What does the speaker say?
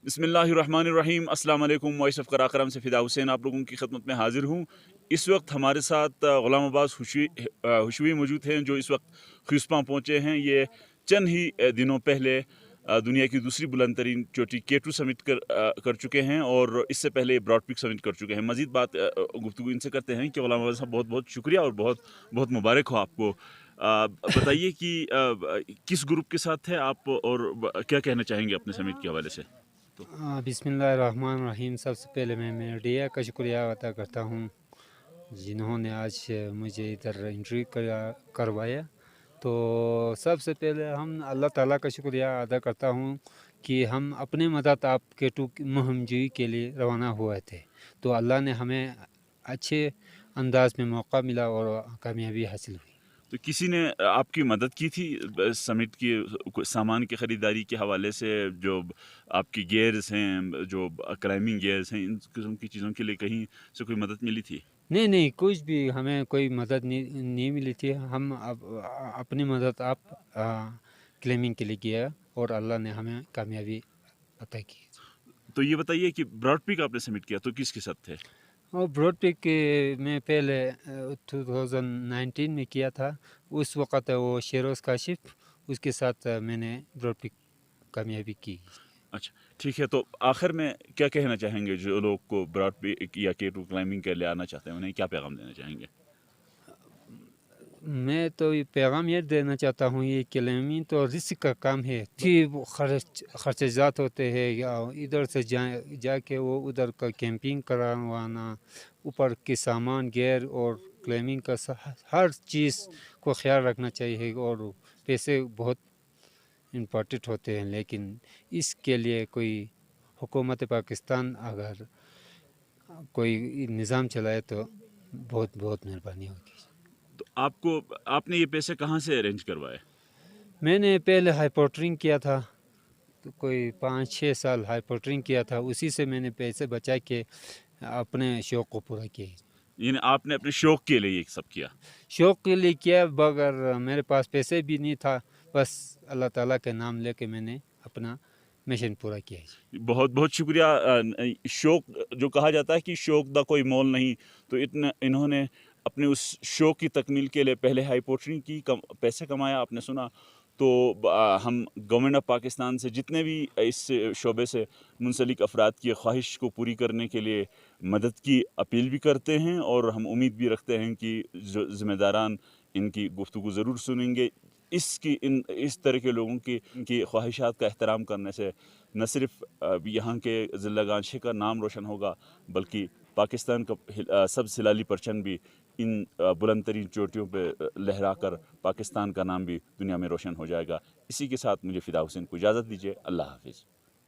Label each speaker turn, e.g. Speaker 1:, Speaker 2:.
Speaker 1: बिस्मिल्लाहिर्रहमानिर्रहीम। अस्सलाम वालेकुम। वॉइस ऑफ कराकरम से फ़िदा हुसैन आप लोगों की खिदमत में हाज़िर हूँ। इस वक्त हमारे साथ ग़ुलाम अब्बास हुशवी मौजूद हैं, जो इस वक्त ख्यूस्पां पहुँचे हैं। ये चंद ही दिनों पहले दुनिया की दूसरी बुलंद तरीन चोटी K2 समिट कर चुके हैं, और इससे पहले ब्रॉड पीक समिट कर चुके हैं। मज़ीद बात गुफ्तगू इनसे करते हैं कि ग़ुलाम अब्बास साहब, बहुत बहुत शुक्रिया और बहुत बहुत मुबारक हो आपको। बताइए कि किस ग्रुप के साथ थे आप, और क्या कहना चाहेंगे अपने समिट के हवाले से? तो
Speaker 2: बिस्मिल्लाहिर्रहमानिर्रहीम। सबसे पहले मैं मीडिया का शुक्रिया अदा करता हूँ, जिन्होंने आज मुझे इधर इंटरव्यू करवाया। तो सबसे पहले हम अल्लाह ताला का शुक्रिया अदा करता हूँ कि हम अपने मदद आप K2 की मुहिम जूई के लिए रवाना हुए थे। तो अल्लाह ने हमें अच्छे अंदाज में मौका मिला और कामयाबी हासिल हुई।
Speaker 1: तो किसी ने आपकी मदद की थी समिट की सामान की ख़रीदारी के हवाले से? जो आपकी गियर्स हैं, जो क्लाइंबिंग गियर्स हैं, इन किस्म की चीज़ों के लिए कहीं से कोई मदद मिली थी?
Speaker 2: नहीं, नहीं, कुछ भी हमें कोई मदद नहीं मिली थी। हम अपनी मदद क्लेमिंग के लिए किया और अल्लाह ने हमें कामयाबी अता की।
Speaker 1: तो ये बताइए कि ब्रॉड पीक आपने समिट किया तो किसके साथ थे?
Speaker 2: और ब्रॉड पीक में पहले 2019 में किया था। उस वक़्त वो शेरोज़ काशिफ़, उसके साथ मैंने ब्रॉड पीक कामयाबी की।
Speaker 1: अच्छा, ठीक है। तो आखिर में क्या कहना चाहेंगे जो लोग को ब्रॉड पीक या K2 क्लाइंबिंग के लिए आना चाहते हैं, उन्हें क्या पैगाम देना चाहेंगे?
Speaker 2: मैं तो ये पैगाम ये देना चाहता हूँ, ये क्लाइंबिंग तो रिस्क का काम है कि वो खर्चात होते हैं, या इधर से जाके वो उधर का कैंपिंग करवाना, ऊपर के सामान गियर और क्लाइंबिंग का हर चीज़ को ख्याल रखना चाहिए, और पैसे बहुत इम्पोर्टेंट होते हैं। लेकिन इसके लिए कोई हुकूमत पाकिस्तान अगर कोई निज़ाम चलाए तो बहुत बहुत मेहरबानी होगी।
Speaker 1: तो आपने ये पैसे कहाँ से अरेंज करवाए?
Speaker 2: मैंने पहले हाइपोटरिंग किया था, तो कोई 5-6 साल हाइपोटरिंग किया था, उसी से मैंने पैसे बचा के अपने शौक़ को पूरा किया।
Speaker 1: यानी आपने अपने शौक के लिए ये सब किया?
Speaker 2: शौक़ के लिए किया, मगर मेरे पास पैसे भी नहीं था, बस अल्लाह ताला के नाम लेके मैंने अपना मिशन पूरा किया है।
Speaker 1: बहुत बहुत शुक्रिया। शौक जो कहा जाता है कि शौक दा कोई मोल नहीं, तो इन्होंने अपने उस शौक की तकमील के लिए पहले हाइपोटरी की, पैसे कमाया, आपने सुना। तो हम गवर्नमेंट ऑफ पाकिस्तान से जितने भी इस शोबे से मुंसलिक अफराद की ख्वाहिश को पूरी करने के लिए मदद की अपील भी करते हैं, और हम उम्मीद भी रखते हैं कि जो ज़िम्मेदारान इनकी गुफ्तगू ज़रूर सुनेंगे। इस तरह के लोगों की ख्वाहिशात का एहतराम करने से न सिर्फ यहाँ के ज़िला गांशी का नाम रोशन होगा, बल्कि पाकिस्तान का सब सिलाली परचम भी इन बुलंद तरीन चोटियों पर लहरा कर पाकिस्तान का नाम भी दुनिया में रोशन हो जाएगा। इसी के साथ मुझे फ़िदा हुसैन को इजाज़त दीजिए। अल्लाह हाफिज़।